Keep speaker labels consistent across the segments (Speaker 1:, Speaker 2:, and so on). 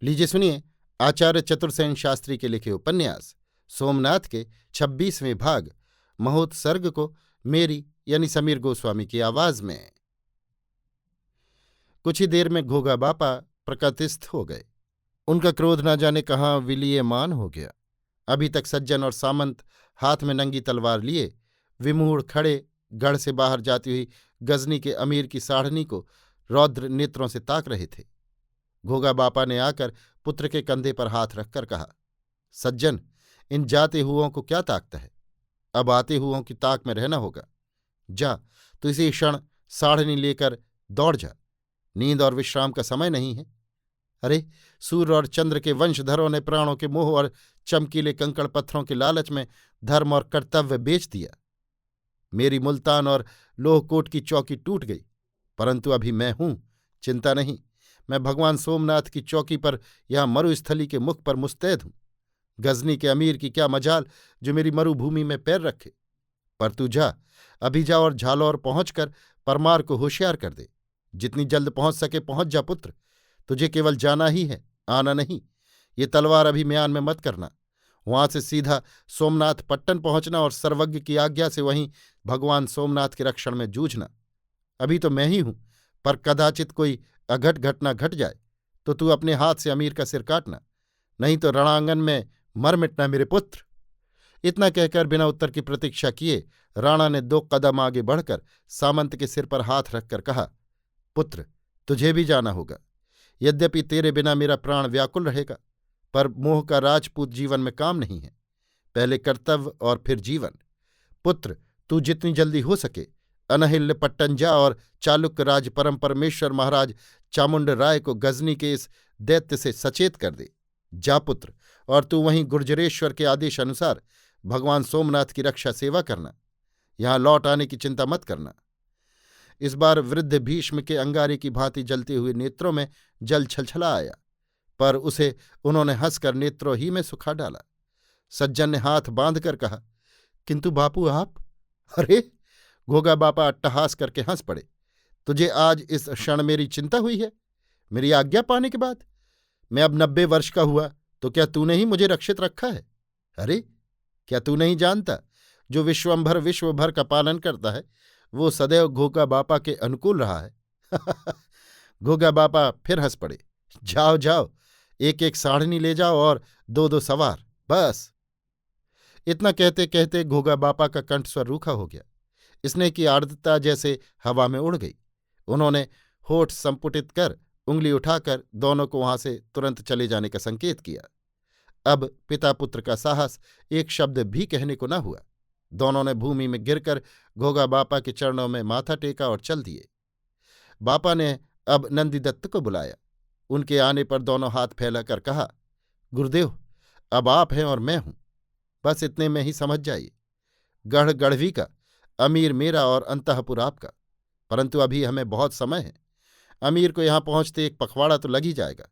Speaker 1: लीजिए सुनिए आचार्य चतुर्सेन शास्त्री के लिखे उपन्यास सोमनाथ के 26वें भाग महोत्सर्ग को मेरी यानी समीर गोस्वामी की आवाज में। कुछ ही देर में घोगा बापा प्रकृतिस्थ हो गए। उनका क्रोध न जाने कहाँ विलीयमान हो गया। अभी तक सज्जन और सामंत हाथ में नंगी तलवार लिए विमूढ़ खड़े गढ़ से बाहर जाती हुई गजनी के अमीर की साढ़नी को रौद्र नेत्रों से ताक रहे थे। घोगा बापा ने आकर पुत्र के कंधे पर हाथ रखकर कहा, सज्जन, इन जाते हुओं को क्या ताकता है? अब आते हुओं की ताक में रहना होगा। जा, तो इसी क्षण साढ़नी लेकर दौड़ जा। नींद और विश्राम का समय नहीं है। अरे, सूर्य और चंद्र के वंशधरों ने प्राणों के मोह और चमकीले कंकड़ पत्थरों के लालच में धर्म और कर्तव्य बेच दिया। मेरी मुल्तान और लोहकोट की चौकी टूट गई, परंतु अभी मैं हूं, चिंता नहीं। मैं भगवान सोमनाथ की चौकी पर यहां मरुस्थली के मुख पर मुस्तैद हूं। गजनी के अमीर की क्या मजाल जो मेरी मरुभूमि में पैर रखे। पर तू जा, अभी जा और झालौर पहुंचकर परमार को होशियार कर दे। जितनी जल्द पहुंच सके पहुंच जा पुत्र। तुझे केवल जाना ही है, आना नहीं। ये तलवार अभी म्यान में मत करना। वहां से सीधा सोमनाथ पट्टन पहुंचना और सर्वज्ञ की आज्ञा से वहीं भगवान सोमनाथ के रक्षण में जूझना। अभी तो मैं ही हूं, पर कदाचित कोई अघट घटना घट जाए तो तू अपने हाथ से अमीर का सिर काटना, नहीं तो रणांगन में मर मिटना मेरे पुत्र। इतना कहकर बिना उत्तर की प्रतीक्षा किए राणा ने 2 कदम आगे बढ़कर सामंत के सिर पर हाथ रखकर कहा, पुत्र, तुझे भी जाना होगा। यद्यपि तेरे बिना मेरा प्राण व्याकुल रहेगा, पर मोह का राजपूत जीवन में काम नहीं है। पहले कर्तव्य और फिर जीवन। पुत्र, तू जितनी जल्दी हो सके अनहिल्य पट्टन जा और चालुक्य राज परम परमेश्वर महाराज चामुंड राय को गजनी के इस दैत्य से सचेत कर दे। जा पुत्र, और तू वहीं गुर्जरेश्वर के आदेश अनुसार भगवान सोमनाथ की रक्षा सेवा करना। यहां लौट आने की चिंता मत करना। इस बार वृद्ध भीष्म के अंगारे की भांति जलते हुए नेत्रों में जल छलछला आया, पर उसे उन्होंने हंसकर नेत्रों ही में सुखा डाला। सज्जन ने हाथ बांधकर कहा, किंतु बापू आप? अरे! घोगा बापा अट्टहास करके हंस पड़े। तुझे आज इस क्षण मेरी चिंता हुई है? मेरी आज्ञा पाने के बाद? मैं अब 90 वर्ष का हुआ तो क्या तूने ही मुझे रक्षित रखा है? अरे, क्या तू नहीं जानता, जो विश्वंभर विश्व भर का पालन करता है वो सदैव घोगा बापा के अनुकूल रहा है। घोगा बापा फिर हंस पड़े। जाओ जाओ, एक एक साढ़नी ले जाओ और 2-2 सवार, बस। इतना कहते कहते घोगा बापा का कंठस्वर रूखा हो गया। स्नेह की आर्द्रता जैसे हवा में उड़ गई। उन्होंने होठ संपुटित कर उंगली उठाकर दोनों को वहां से तुरंत चले जाने का संकेत किया। अब पिता पुत्र का साहस एक शब्द भी कहने को न हुआ। दोनों ने भूमि में गिरकर घोगा बापा के चरणों में माथा टेका और चल दिए। बापा ने अब नंदीदत्त को बुलाया। उनके आने पर दोनों हाथ फैलाकर कहा, गुरुदेव, अब आप हैं और मैं हूं, बस इतने में ही समझ जाइए। गढ़ गढ़वी का, अमीर मेरा और अंतःपुर आपका, परंतु अभी हमें बहुत समय है। अमीर को यहां पहुंचते 1 पखवाड़ा तो लग ही जाएगा।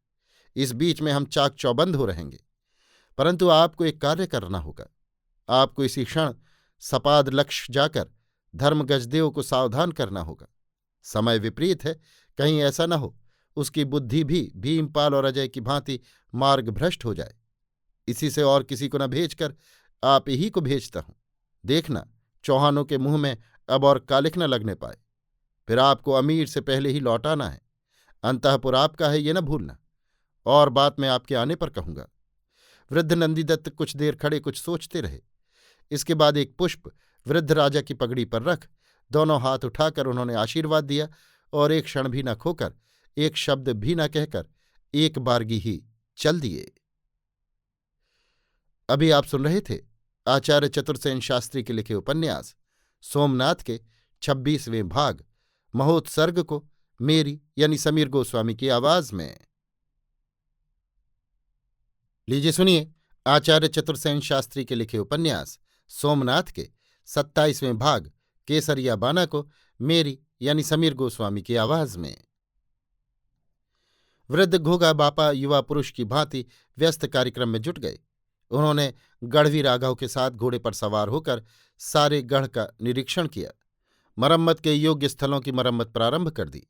Speaker 1: इस बीच में हम चाक चौबंद हो रहेंगे, परंतु आपको एक कार्य करना होगा। आपको इसी क्षण सपाद लक्ष्य जाकर धर्म गजदेव को सावधान करना होगा। समय विपरीत है, कहीं ऐसा न हो उसकी बुद्धि भी भीमपाल और अजय की भांति मार्ग भ्रष्ट हो जाए। इसी से और किसी को न भेजकर आप ही को भेजता हूं। देखना, चौहानों के मुंह में अब और कालिख न लगने पाए। फिर आपको अमीर से पहले ही लौटाना है। अंतःपुर आपका है, ये न भूलना। और बात मैं आपके आने पर कहूंगा। वृद्ध नंदीदत्त कुछ देर खड़े कुछ सोचते रहे। इसके बाद एक पुष्प वृद्ध राजा की पगड़ी पर रख दोनों हाथ उठाकर उन्होंने आशीर्वाद दिया और एक क्षण भी न खोकर, एक शब्द भी न कहकर एक बारगी ही चल दिए। अभी आप सुन रहे थे आचार्य चतुर्सेन शास्त्री के लिखे उपन्यास सोमनाथ के 26वें भाग महोत्सर्ग को मेरी यानी समीर गोस्वामी की आवाज में। लीजिए सुनिए आचार्य चतुर्सेन शास्त्री के लिखे उपन्यास सोमनाथ के 27वें भाग केसरिया बाना को मेरी यानी समीर गोस्वामी की आवाज में। वृद्ध घोगा बापा युवा पुरुष की भांति व्यस्त कार्यक्रम में जुट गए। उन्होंने गढ़वी राघव के साथ घोड़े पर सवार होकर सारे गढ़ का निरीक्षण किया। मरम्मत के योग्य स्थलों की मरम्मत प्रारंभ कर दी।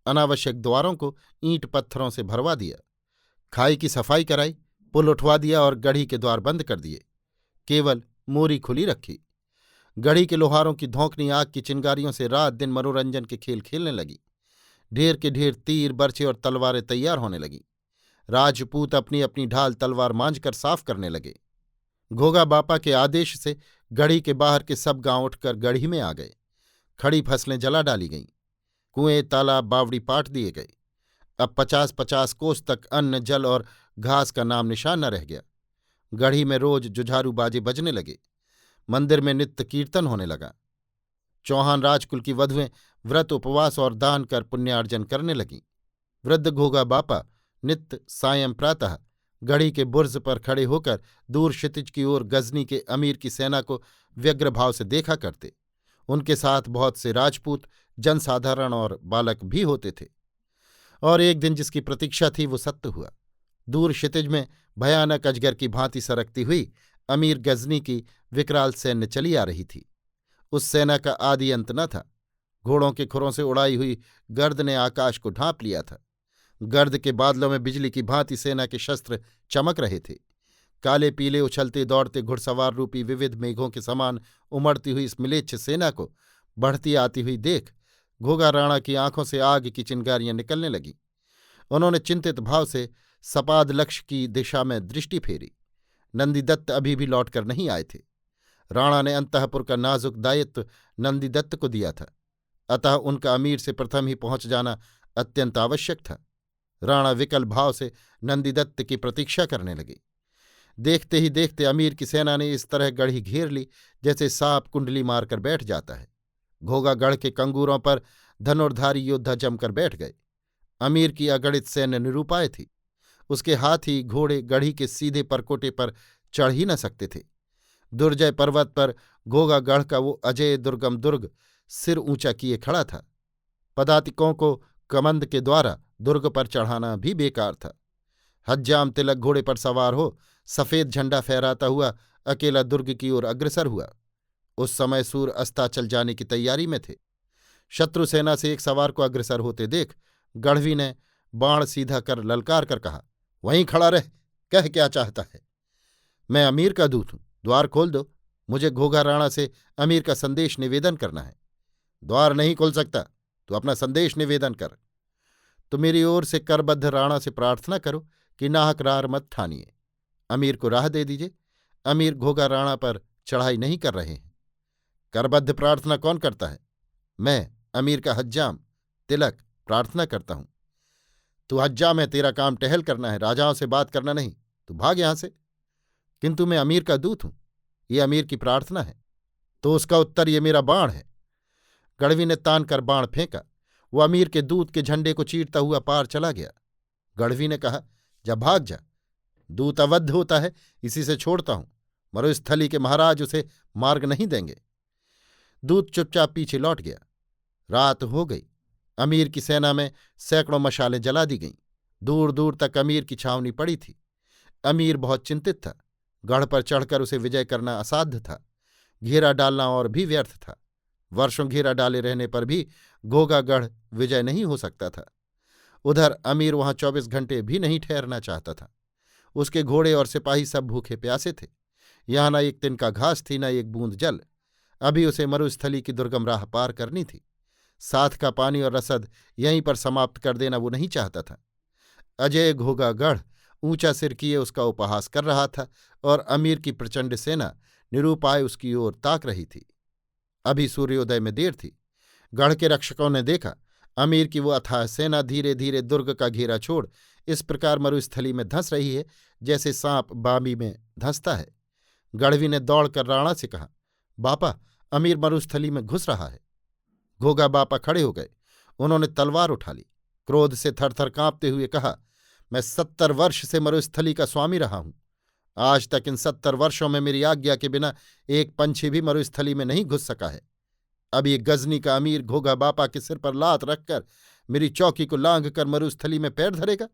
Speaker 1: अनावश्यक द्वारों को ईंट पत्थरों से भरवा दिया। खाई की सफाई कराई, पुल उठवा दिया और गढ़ी के द्वार बंद कर दिए। केवल मोरी खुली रखी। गढ़ी के लोहारों की धौंकनी आग की चिंगारियों से रात दिन मनोरंजन के खेल खेलने लगी। ढेर के ढेर तीर, बर्छे और तलवारें तैयार होने लगीं। राजपूत अपनी अपनी ढाल तलवार मांझ कर साफ करने लगे। घोगा बापा के आदेश से गढ़ी के बाहर के सब गांव उठकर गढ़ी में आ गए। खड़ी फसलें जला डाली गईं। कुएं, तालाब, बावड़ी पाट दिए गए। अब 50-50 कोस तक अन्न, जल और घास का नाम निशान न रह गया। गढ़ी में रोज जुझारू बाजे बजने लगे। मंदिर में नित्य कीर्तन होने लगा। चौहान राजकुल की वधुएं व्रत, उपवास और दान कर पुण्यार्जन करने लगीं। वृद्ध घोगा बापा नित्य सायं प्रातः गढ़ी के बुर्ज पर खड़े होकर दूर क्षितिज की ओर गजनी के अमीर की सेना को व्यग्र भाव से देखा करते। उनके साथ बहुत से राजपूत, जनसाधारण और बालक भी होते थे। और एक दिन जिसकी प्रतीक्षा थी वो सत्य हुआ। दूर क्षितिज में भयानक अजगर की भांति सरकती हुई अमीर गजनी की विकराल सैन्य चली आ रही थी। उस सेना का आदि अंत न था। घोड़ों के खुरों से उड़ाई हुई गर्द ने आकाश को ढांप लिया था। गर्द के बादलों में बिजली की भांति सेना के शस्त्र चमक रहे थे। काले पीले उछलते दौड़ते घुड़सवार रूपी विविध मेघों के समान उमड़ती हुई इस मिलेच्छ सेना को बढ़ती आती हुई देख घोगा राणा की आंखों से आग की चिंगारियां निकलने लगीं। उन्होंने चिंतित भाव से सपाद लक्ष्य की दिशा में दृष्टि फेरी। नंदीदत्त अभी भी लौटकर नहीं आए थे। राणा ने अंतःपुर का नाजुक दायित्व नंदीदत्त को दिया था, अतः उनका अमीर से प्रथम ही पहुंच जाना अत्यंत आवश्यक था। राणा विकल भाव से नंदीदत्त की प्रतीक्षा करने लगे। देखते ही देखते अमीर की सेना ने इस तरह गढ़ी घेर ली जैसे सांप कुंडली मारकर बैठ जाता है। घोगा गढ़ के कंगूरों पर धनुर्धारी योद्धा जमकर बैठ गए। अमीर की अगणित सैन्य निरूपाय थी। उसके हाथी घोड़े गढ़ी के सीधे परकोटे पर चढ़ ही न सकते थे। दुर्जय पर्वत पर घोगा गढ़ का वो अजय दुर्गम दुर्ग सिर ऊंचा किए खड़ा था। पदातिकों को कमंद के द्वारा दुर्ग पर चढ़ाना भी बेकार था। हज्जाम तिलक घोड़े पर सवार हो सफेद झंडा फहराता हुआ अकेला दुर्ग की ओर अग्रसर हुआ। उस समय सूर्य अस्ताचल जाने की तैयारी में थे। शत्रु सेना से एक सवार को अग्रसर होते देख गढ़वी ने बाण सीधा कर ललकार कर कहा, वहीं खड़ा रह, कह क्या चाहता है? मैं अमीर का दूत हूं, द्वार खोल दो। मुझे घोगा राणा से अमीर का संदेश निवेदन करना है। द्वार नहीं खोल सकता, तो अपना संदेश निवेदन कर। तो मेरी ओर से करबद्ध राणा से प्रार्थना करो कि नाहक रार मत ठानिए। अमीर को राह दे दीजिए। अमीर घोगा राणा पर चढ़ाई नहीं कर रहे हैं। करबद्ध प्रार्थना कौन करता है? मैं, अमीर का हज्जाम तिलक, प्रार्थना करता हूं। तू हज्जाम है, तेरा काम टहल करना है, राजाओं से बात करना नहीं। तू भाग यहां से। किंतु मैं अमीर का दूत हूं, ये अमीर की प्रार्थना है। तो उसका उत्तर ये मेरा बाण है। गढ़वी ने तान कर बाण फेंका। वो अमीर के दूत के झंडे को चीरता हुआ पार चला गया। गढ़वी ने कहा, जा भाग जा। दूत अवध होता है, इसी से छोड़ता हूं। मरुस्थली के महाराज उसे मार्ग नहीं देंगे। दूत चुपचाप पीछे लौट गया। रात हो गई। अमीर की सेना में सैकड़ों मशालें जला दी गईं। दूर दूर तक अमीर की छावनी पड़ी थी। अमीर बहुत चिंतित था। गढ़ पर चढ़कर उसे विजय करना असाध्य था। घेरा डालना और भी व्यर्थ था। वर्षों घेरा डाले रहने पर भी घोगागढ़ विजय नहीं हो सकता था। उधर अमीर वहां 24 घंटे भी नहीं ठहरना चाहता था। उसके घोड़े और सिपाही सब भूखे प्यासे थे। यहां न एक तिनका घास थी, न एक बूंद जल। अभी उसे मरुस्थली की दुर्गम राह पार करनी थी। साथ का पानी और रसद यहीं पर समाप्त कर देना वो नहीं चाहता था। अजय घोगागढ़ ऊंचा सिर किए उसका उपहास कर रहा था और अमीर की प्रचंड सेना निरूपाय उसकी ओर ताक रही थी। अभी सूर्योदय में देर थी। गढ़ के रक्षकों ने देखा अमीर की वो अथाह सेना धीरे धीरे दुर्ग का घेरा छोड़ इस प्रकार मरुस्थली में धंस रही है जैसे सांप बामी में धंसता है। गढ़वी ने दौड़कर राणा से कहा, बापा, अमीर मरुस्थली में घुस रहा है। घोगा बापा खड़े हो गए। उन्होंने तलवार उठा ली। क्रोध से थरथर कांपते हुए कहा, मैं 70 वर्ष से मरुस्थली का स्वामी रहा हूं। आज तक इन 70 वर्षों में मेरी आज्ञा के बिना एक पंछी भी मरुस्थली में नहीं घुस सका है। अब ये गजनी का अमीर घोगा बापा के सिर पर लात रखकर मेरी चौकी को लांघ कर मरुस्थली में पैर धरेगा?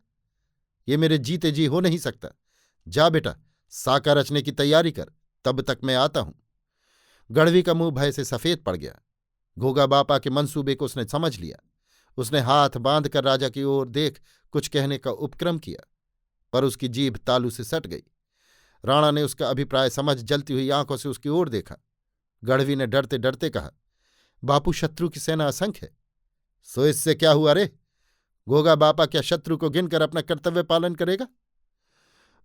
Speaker 1: ये मेरे जीते जी हो नहीं सकता। जा बेटा, साका रचने की तैयारी कर, तब तक मैं आता हूं। गढ़वी का मुंह भय से सफेद पड़ गया। घोगा बापा के मंसूबे को उसने समझ लिया। उसने हाथ बांधकर राजा की ओर देख कुछ कहने का उपक्रम किया। पर उसकी जीभ तालू से सट गई। राणा ने उसका अभिप्राय समझ जलती हुई आंखों से उसकी ओर देखा। गढ़वी ने डरते डरते कहा, बापू, शत्रु की सेना असंख्य है। सो इससे क्या हुआ रे? गोगा बापा क्या शत्रु को गिनकर अपना कर्तव्य पालन करेगा?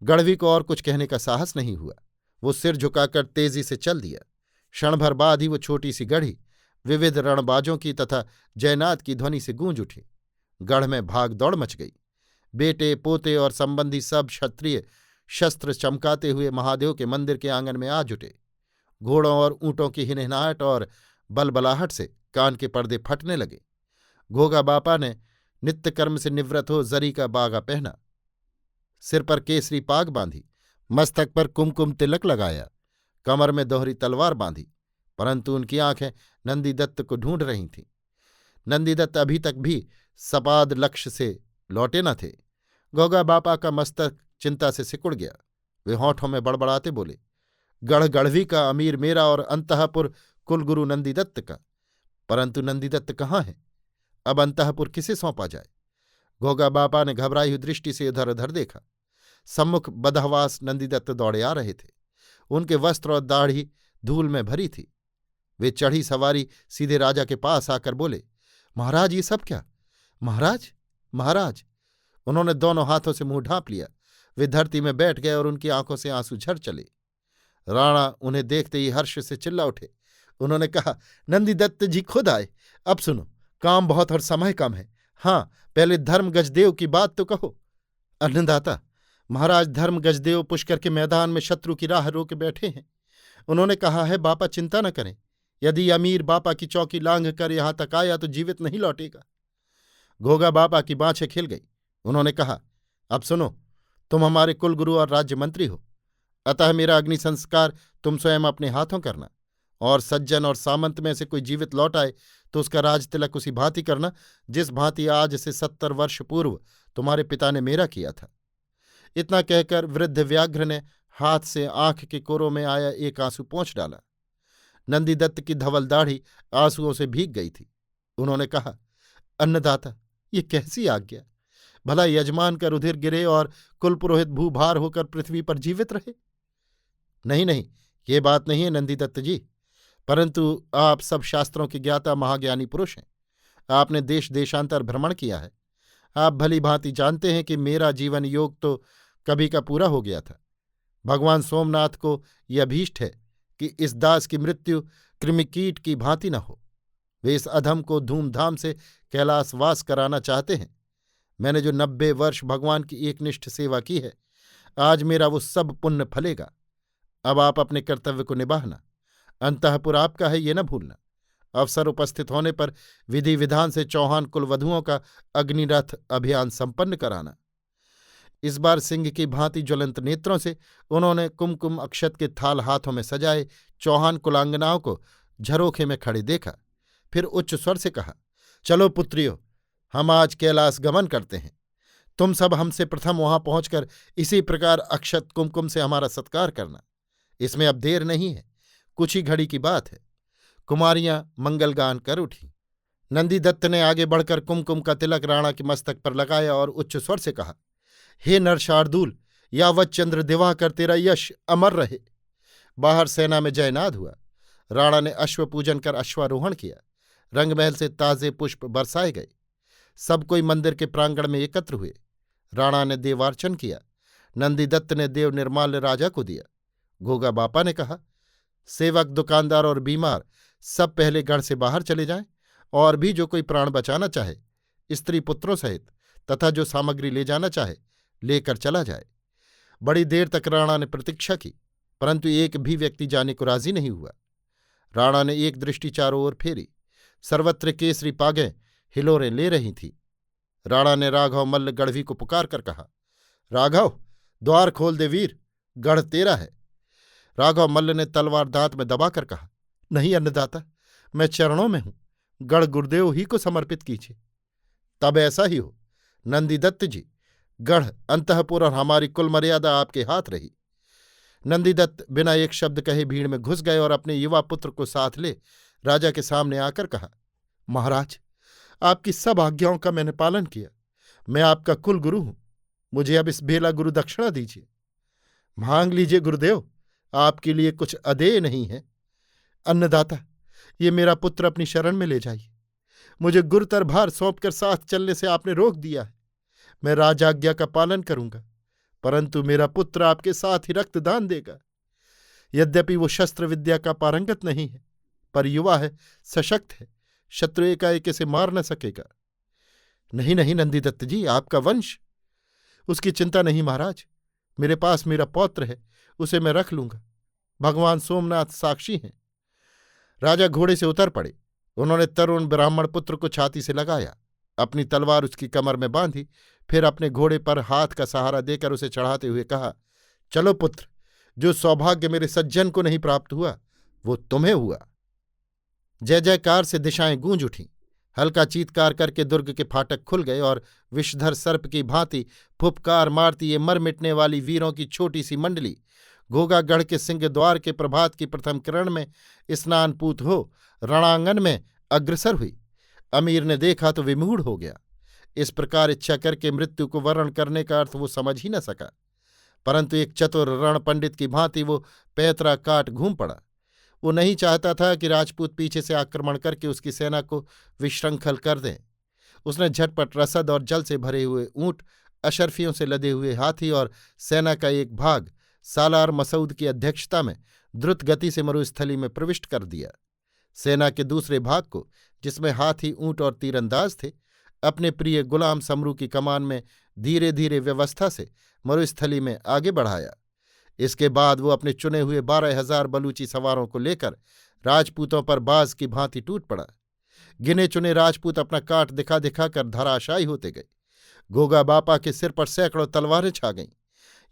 Speaker 1: गढ़वी को और कुछ कहने का साहस नहीं हुआ। वो सिर झुकाकर तेजी से चल दिया। क्षण भर बाद ही वो छोटी सी गढ़ी विविध रणबाजों की तथा जयनाद की ध्वनि से गूंज उठी। गढ़ में भाग दौड़ मच गई। बेटे पोते और संबंधी सब क्षत्रिय शस्त्र चमकाते हुए महादेव के मंदिर के आंगन में आ जुटे। घोड़ों और ऊंटों की हिनहिनाहट और बलबलाहट से कान के पर्दे फटने लगे। घोगा बापा ने नित्य कर्म से निवृत्त हो जरी का बागा पहना, सिर पर केसरी पाग बांधी, मस्तक पर कुमकुम तिलक लगाया, कमर में दोहरी तलवार बांधी, परंतु उनकी आंखें नंदीदत्त को ढूंढ रही थीं। नंदीदत्त अभी तक भी सपाद लक्ष्य से लौटे न थे। घोगा बापा का मस्तक चिंता से सिकुड़ गया। वे होठों में बड़बड़ाते बोले, गढ़वी का अमीर मेरा और अंतःपुर कुलगुरु नंदीदत्त का। परंतु नंदीदत्त कहाँ है? अब अंतःपुर किसे सौंपा जाए? घोगा बापा ने घबराई हुई दृष्टि से इधर उधर देखा। सम्मुख बदहवास नंदीदत्त दौड़े आ रहे थे। उनके वस्त्र और दाढ़ी धूल में भरी थी। वे चढ़ी सवारी सीधे राजा के पास आकर बोले, महाराज, ये सब क्या? महाराज, महाराज! उन्होंने दोनों हाथों से मुंह ढांप लिया। वे धरती में बैठ गए और उनकी आंखों से आंसू झर चले। राणा उन्हें देखते ही हर्ष से चिल्ला उठे। उन्होंने कहा, नंदीदत्त जी खुद आए। अब सुनो, काम बहुत और समय कम है। हाँ, पहले धर्म गजदेव की बात तो कहो। अन्नदाता, महाराज धर्म गजदेव पुष्कर के मैदान में शत्रु की राह रोके बैठे हैं। उन्होंने कहा है, बापा चिंता न करें। यदि अमीर बापा की चौकी लांघ कर यहां तक आया तो जीवित नहीं लौटेगा। घोगा बापा की बाँछें खिल गई। उन्होंने कहा, अब सुनो, तुम हमारे कुलगुरु और राज्य मंत्री हो, अतः मेरा अग्नि संस्कार तुम स्वयं अपने हाथों करना, और सज्जन और सामंत में से कोई जीवित लौट आए तो उसका राज तिलक उसी भांति करना जिस भांति आज से 70 वर्ष पूर्व तुम्हारे पिता ने मेरा किया था। इतना कहकर वृद्ध व्याघ्र ने हाथ से आंख के कोरों में आया एक आंसू पोंछ डाला। नंदीदत्त की धवल दाढ़ी आंसुओं से भीग गई थी। उन्होंने कहा, अन्नदाता, ये कैसी आज्ञा? भला यजमान का रुधिर गिरे और कुलपुरोहित भूभार होकर पृथ्वी पर जीवित रहे? नहीं नहीं, ये बात नहीं है नंदीदत्त जी, परंतु आप सब शास्त्रों के ज्ञाता महाज्ञानी पुरुष हैं। आपने देश देशांतर भ्रमण किया है। आप भली भांति जानते हैं कि मेरा जीवन योग तो कभी का पूरा हो गया था। भगवान सोमनाथ को यह अभीष्ट है कि इस दास की मृत्यु कृमिकीट की भांति न हो। वे इस अधम को धूमधाम से कैलाशवास कराना चाहते हैं। मैंने जो 90 वर्ष भगवान की एकनिष्ठ सेवा की है, आज मेरा वो सब पुण्य फलेगा। अब आप अपने कर्तव्य को निभाना। अंतःपुर आपका है, ये न भूलना। अवसर उपस्थित होने पर विधि विधान से चौहान कुलवधुओं का अग्निरथ अभियान संपन्न कराना। इस बार सिंह की भांति ज्वलंत नेत्रों से उन्होंने कुमकुम अक्षत के थाल हाथों में सजाए चौहान कुलांगनाओं को झरोखे में खड़े देखा। फिर उच्च स्वर से कहा, चलो पुत्रियों, हम आज कैलाश गमन करते हैं। तुम सब हमसे प्रथम वहां पहुंचकर इसी प्रकार अक्षत कुमकुम से हमारा सत्कार करना। इसमें अब देर नहीं है, कुछ ही घड़ी की बात है। कुमारियां मंगलगान कर उठी। नंदीदत्त ने आगे बढ़कर कुमकुम का तिलक राणा के मस्तक पर लगाया और उच्च स्वर से कहा, हे नरशार्दूल, यावत चंद्र दिवाकर तेरा यश अमर रहे। बाहर सेना में जयनाद हुआ। राणा ने अश्व पूजन कर अश्वारोहण किया। रंगमहल से ताजे पुष्प बरसाए गए। सब कोई मंदिर के प्रांगण में एकत्र हुए। राणा ने देवार्चन किया। नंदीदत्त ने देव निर्माल्य राजा को दिया। घोगा बापा ने कहा, सेवक, दुकानदार और बीमार सब पहले गढ़ से बाहर चले जाएं, और भी जो कोई प्राण बचाना चाहे स्त्री पुत्रों सहित तथा जो सामग्री ले जाना चाहे लेकर चला जाए। बड़ी देर तक राणा ने प्रतीक्षा की, परंतु एक भी व्यक्ति जाने को राजी नहीं हुआ। राणा ने एक दृष्टि चारों ओर फेरी। सर्वत्र केसरी पागें हिलोरें ले रही थी। राणा ने राघव मल्ल गढ़वी को पुकार कर कहा, राघव, द्वार खोल दे वीर, गढ़ तेरा है। राघव मल्ल ने तलवार दांत में दबाकर कहा, नहीं अन्नदाता, मैं चरणों में हूं, गढ़ गुरुदेव ही को समर्पित कीजिए। तब ऐसा ही हो नंदीदत्त जी, गढ़, अंतःपुर और हमारी कुल मर्यादा आपके हाथ रही। नंदीदत्त बिना एक शब्द कहे भीड़ में घुस गए और अपने युवा पुत्र को साथ ले राजा के सामने आकर कहा, महाराज, आपकी सब आज्ञाओं का मैंने पालन किया। मैं आपका कुल गुरु हूं। मुझे अब इस बेला गुरु दक्षिणा दीजिए। मांग लीजिए गुरुदेव, आपके लिए कुछ अदेय नहीं है। अन्नदाता, ये मेरा पुत्र अपनी शरण में ले जाइए। मुझे गुरुतर भार सौंपकर साथ चलने से आपने रोक दिया है। मैं राजाज्ञा का पालन करूंगा, परंतु मेरा पुत्र आपके साथ ही रक्तदान देगा। यद्यपि वो शस्त्र विद्या का पारंगत नहीं है, पर युवा है, सशक्त है, शत्रु एकाएक इसे मार न सकेगा। नहीं नहीं नंदीदत्त जी, आपका वंश। उसकी चिंता नहीं महाराज, मेरे पास मेरा पौत्र है, उसे मैं रख लूंगा। भगवान सोमनाथ साक्षी हैं। राजा घोड़े से उतर पड़े। उन्होंने तरुण ब्राह्मण पुत्र को छाती से लगाया, अपनी तलवार उसकी कमर में बांधी, फिर अपने घोड़े पर हाथ का सहारा देकर उसे चढ़ाते हुए कहा, चलो पुत्र, जो सौभाग्य मेरे सज्जन को नहीं प्राप्त हुआ वो तुम्हें हुआ। जय जयकार से दिशाएं गूंज उठीं। हल्का चीत्कार करके दुर्ग के फाटक खुल गए और विषधर सर्प की भांति फुफकार मारती ये मर मिटने वाली वीरों की छोटी सी मंडली घोगागढ़ के सिंह द्वार के प्रभात की प्रथम किरण में स्नानपूत हो रणांगन में अग्रसर हुई। अमीर ने देखा तो विमूढ़ हो गया। इस प्रकार इच्छा करके मृत्यु को वरण करने का अर्थ वो समझ ही न सका, परंतु एक चतुर रण पंडित की भांति वो पैतरा काट घूम पड़ा। वो नहीं चाहता था कि राजपूत पीछे से आक्रमण करके उसकी सेना को विशृंखल कर दें। उसने झटपट रसद और जल से भरे हुए ऊंट, अशर्फियों से लदे हुए हाथी और सेना का एक भाग सालार मसूद की अध्यक्षता में द्रुत गति से मरुस्थली में प्रविष्ट कर दिया। सेना के दूसरे भाग को, जिसमें हाथी, ऊंट और तीरंदाज थे, अपने प्रिय गुलाम समरू की कमान में धीरे धीरे व्यवस्था से मरुस्थली में आगे बढ़ाया। इसके बाद वो अपने चुने हुए 12,000 बलूची सवारों को लेकर राजपूतों पर बाज की भांति टूट पड़ा। गिने चुने राजपूत अपना काट दिखा दिखाकर धराशायी होते गए। गोगा बापा के सिर पर सैकड़ों तलवारें छा गईं।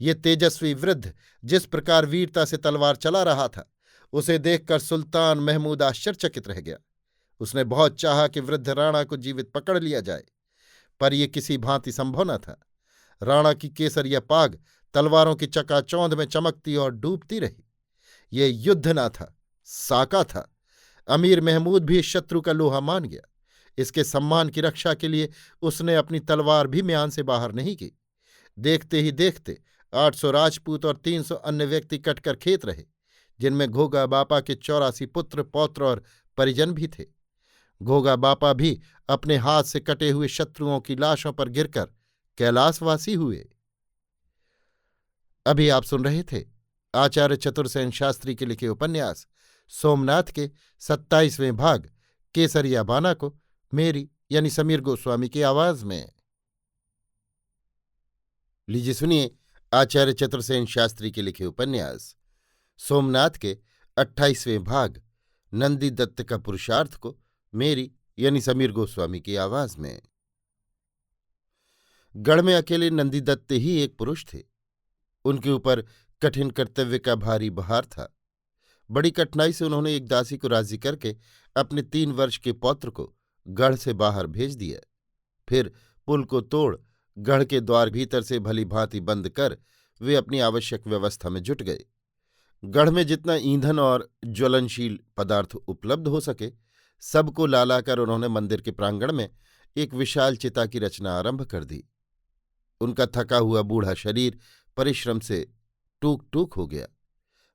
Speaker 1: ये तेजस्वी वृद्ध जिस प्रकार वीरता से तलवार चला रहा था, उसे देखकर सुल्तान महमूद आश्चर्यचकित रह गया। उसने बहुत चाहा कि वृद्ध राणा को जीवित पकड़ लिया जाए, पर यह किसी भांति संभव न था। राणा की केसरिया पाग तलवारों की चकाचौंध में चमकती और डूबती रही। ये युद्ध न था, साका था। अमीर महमूद भी इस शत्रु का लोहा मान गया। इसके सम्मान की रक्षा के लिए उसने अपनी तलवार भी म्यान से बाहर नहीं की। देखते ही देखते 800 राजपूत और 300 अन्य व्यक्ति कटकर खेत रहे, जिनमें घोगा बापा के 84 पुत्र, पौत्र और परिजन भी थे। घोगा बापा भी अपने हाथ से कटे हुए शत्रुओं की लाशों पर गिरकर कैलाशवासी हुए। अभी आप सुन रहे थे आचार्य चतुरसेन शास्त्री के लिखे उपन्यास सोमनाथ के 27वें भाग केसरिया बाना को मेरी यानी समीर गोस्वामी की आवाज में। लीजिए सुनिए आचार्य चतुरसेन शास्त्री के लिखे उपन्यास सोमनाथ के 28वें भाग नंदीदत्त का पुरुषार्थ को मेरी यानी समीर गोस्वामी की आवाज में। गढ़ में अकेले नंदीदत्त ही एक पुरुष थे। उनके ऊपर कठिन कर्तव्य का भारी भार था। बड़ी कठिनाई से उन्होंने एक दासी को राजी करके अपने 3 वर्ष के पौत्र को गढ़ से बाहर भेज दिया। फिर पुल को तोड़ गढ़ के द्वार भीतर से भली भांति बंद कर वे अपनी आवश्यक व्यवस्था में जुट गए। गढ़ में जितना ईंधन और ज्वलनशील पदार्थ उपलब्ध हो सके सबको लाकर उन्होंने मंदिर के प्रांगण में एक विशाल चिता की रचना आरंभ कर दी। उनका थका हुआ बूढ़ा शरीर परिश्रम से टूक टूक हो गया,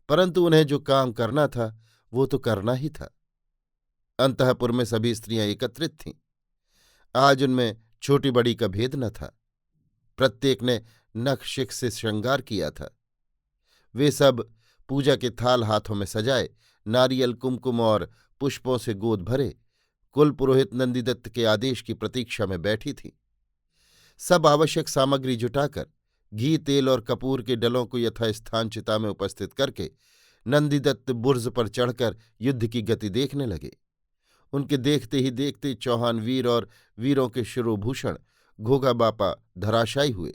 Speaker 1: परंतु उन्हें जो काम करना था वो तो करना ही था। अंतःपुर में सभी स्त्रियां एकत्रित थीं। आज उनमें छोटी बड़ी का भेद न था। प्रत्येक ने नख शिख से श्रृंगार किया था। वे सब पूजा के थाल हाथों में सजाए, नारियल, कुमकुम और पुष्पों से गोद भरे कुल पुरोहित नंदीदत्त के आदेश की प्रतीक्षा में बैठी थीं। सब आवश्यक सामग्री जुटाकर घी, तेल और कपूर के डलों को यथास्थान चिता में उपस्थित करके नंदीदत्त बुर्ज पर चढ़कर युद्ध की गति देखने लगे। उनके देखते ही देखते चौहान वीर और वीरों के शिरोभूषण घोगा बापा धराशायी हुए।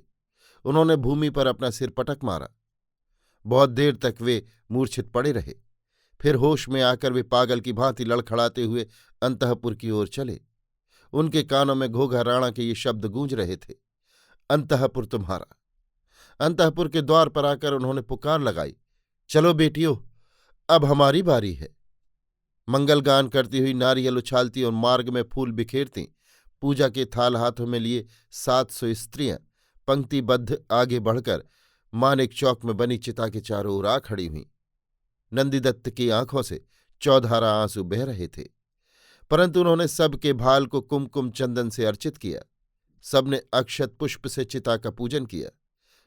Speaker 1: उन्होंने भूमि पर अपना सिर पटक मारा। बहुत देर तक वे मूर्छित पड़े रहे। फिर होश में आकर वे पागल की भांति लड़खड़ाते हुए अंतःपुर की ओर चले। उनके कानों में घोघा राणा के ये शब्द गूंज रहे थे, अंतःपुर तुम्हारा। अंतःपुर के द्वार पर आकर उन्होंने पुकार लगाई, चलो बेटियों, अब हमारी बारी है। मंगलगान करती हुई नारियल उछालती और मार्ग में फूल बिखेरती पूजा के थाल हाथों में लिए 700 स्त्रियां पंक्तिबद्ध आगे बढ़कर मानिक चौक में बनी चिता के चारों ओर आ खड़ी हुईं। नंदीदत्त की आंखों से चौधारा आंसू बह रहे थे, परंतु उन्होंने सबके भाल को कुमकुम चंदन से अर्चित किया। सबने अक्षत पुष्प से चिता का पूजन किया,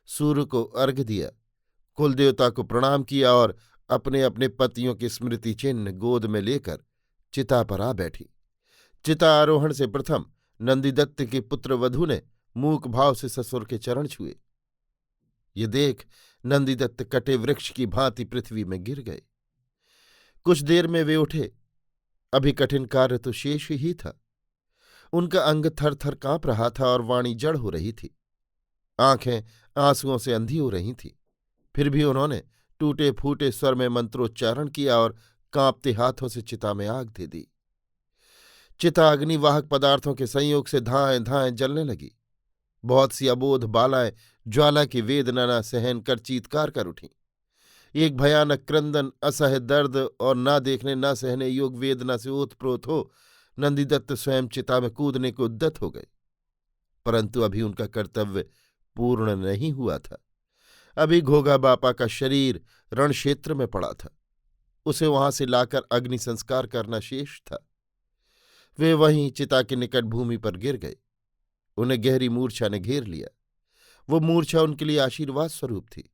Speaker 1: सूर्य को अर्घ्य दिया, कुलदेवता को प्रणाम किया और अपने अपने पतियों के स्मृति चिन्ह गोद में लेकर चिता पर आ बैठी। चिता आरोहण से प्रथम नंदीदत्त की पुत्रवधू ने मूक भाव से ससुर के चरण छुए। ये देख नंदीदत्त कटे वृक्ष की भांति पृथ्वी में गिर गए। कुछ देर में वे उठे। अभी कठिन कार्य तो शेष ही था। उनका अंग थर थर कांप रहा था और वाणी जड़ हो रही थी। आंखें आंसुओं से अंधी हो रही थीं। फिर भी उन्होंने टूटे फूटे स्वर में मंत्रोच्चारण किया और कांपते हाथों से चिता में आग दे दी। चिता अग्निवाहक पदार्थों के संयोग से धाएं धाएं जलने लगी। बहुत सी अबोध बालाएं ज्वाला की वेदना न सहन कर चीत्कार कर उठीं। एक भयानक क्रंदन, असह्य दर्द और ना देखने न सहने योग वेदना से ओतप्रोत हो नंदीदत्त स्वयं चिता में कूदने को उद्यत हो गए। परंतु अभी उनका कर्तव्य पूर्ण नहीं हुआ था। अभी घोघा बापा का शरीर रणक्षेत्र में पड़ा था। उसे वहां से लाकर अग्नि संस्कार करना शेष था। वे वहीं चिता के निकट भूमि पर गिर गए। उन्हें गहरी मूर्छा ने घेर लिया। वो मूर्छा उनके लिए आशीर्वाद स्वरूप थी।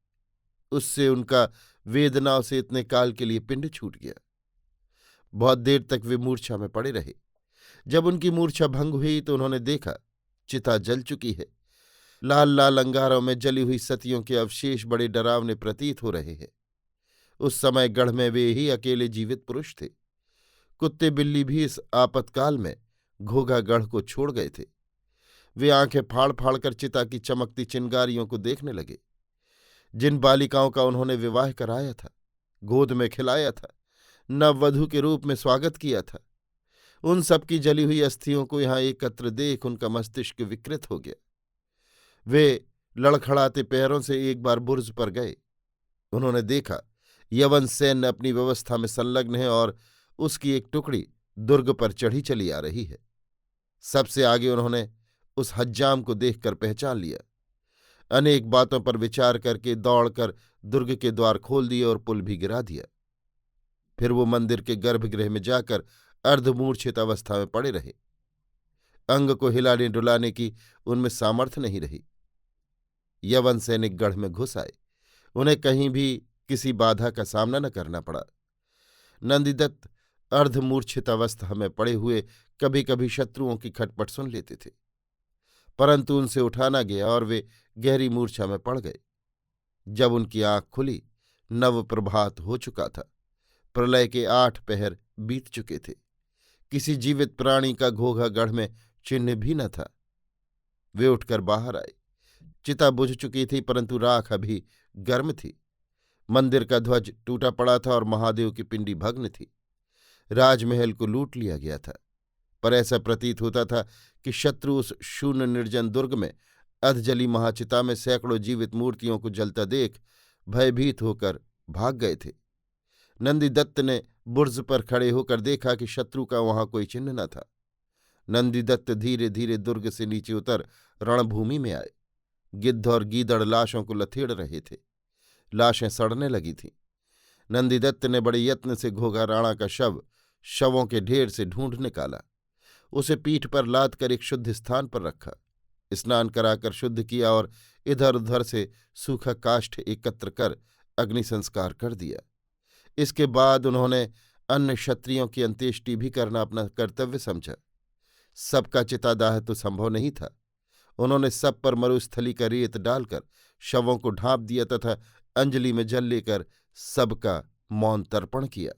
Speaker 1: उससे उनका वेदनाओं से इतने काल के लिए पिंड छूट गया। बहुत देर तक वे मूर्छा में पड़े रहे। जब उनकी मूर्छा भंग हुई तो उन्होंने देखा चिता जल चुकी है। लाल लाल अंगारों में जली हुई सतियों के अवशेष बड़े डरावने प्रतीत हो रहे हैं। उस समय गढ़ में वे ही अकेले जीवित पुरुष थे। कुत्ते बिल्ली भी इस आपातकाल में घोघा गढ़ को छोड़ गए थे। वे आंखें फाड़ फाड़ कर चिता की चमकती चिंगारियों को देखने लगे। जिन बालिकाओं का उन्होंने विवाह कराया था, गोद में खिलाया था, नववधू के रूप में स्वागत किया था, उन सब की जली हुई अस्थियों को यहां एकत्र देख उनका मस्तिष्क विकृत हो गया। वे लड़खड़ाते पैरों से एक बार बुर्ज पर गए। उन्होंने देखा यवन सैन्य अपनी व्यवस्था में संलग्न है और उसकी एक टुकड़ी दुर्ग पर चढ़ी चली आ रही है। सबसे आगे उन्होंने उस हज्जाम को देखकर पहचान लिया। अनेक बातों पर विचार करके दौड़कर दुर्ग के द्वार खोल दिए और पुल भी गिरा दिया। फिर वो मंदिर के गर्भगृह में जाकर अर्धमूर्छित अवस्था में पड़े रहे। अंग को हिलाने डुलाने की उनमें सामर्थ्य नहीं रही। यवन सैनिक गढ़ में घुस आए। उन्हें कहीं भी किसी बाधा का सामना न करना पड़ा। नंदीदत्त अर्धमूर्छित अवस्था में पड़े हुए कभी कभी शत्रुओं की खटपट सुन लेते थे, परंतु उनसे उठा न गया और वे गहरी मूर्छा में पड़ गए। जब उनकी आंख खुली, नव प्रभात हो चुका था। प्रलय के 8 पहर बीत चुके थे। किसी जीवित प्राणी का घोघा गढ़ में चिन्ह भी न था। वे उठकर बाहर आए। चिता बुझ चुकी थी, परंतु राख अभी गर्म थी। मंदिर का ध्वज टूटा पड़ा था और महादेव की पिंडी भग्न थी। राजमहल को लूट लिया गया था, पर ऐसा प्रतीत होता था कि शत्रु उस शून्य निर्जन दुर्ग में अधजली महाचिता में सैकड़ों जीवित मूर्तियों को जलता देख भयभीत होकर भाग गए थे। नंदीदत्त ने बुर्ज पर खड़े होकर देखा कि शत्रु का वहां कोई चिन्ह न था। नंदीदत्त धीरे धीरे दुर्ग से नीचे उतर रणभूमि में आए। गिद्ध और गीदड़ लाशों को लथेड़ रहे थे। लाशें सड़ने लगी थीं। नंदीदत्त ने बड़े यत्न से घोघा राणा का शवों के ढेर से ढूंढ निकाला। उसे पीठ पर लाद कर एक शुद्ध स्थान पर रखा। स्नान कराकर शुद्ध किया और इधर उधर से सूखा काष्ठ एकत्र कर अग्नि संस्कार कर दिया। इसके बाद उन्होंने अन्य क्षत्रियों की अंत्येष्टि भी करना अपना कर्तव्य समझा। सबका चितादाह तो संभव नहीं था। उन्होंने सब पर मरुस्थली का रेत डालकर शवों को ढांप दिया तथा अंजलि में जल लेकर सबका मौन तर्पण किया।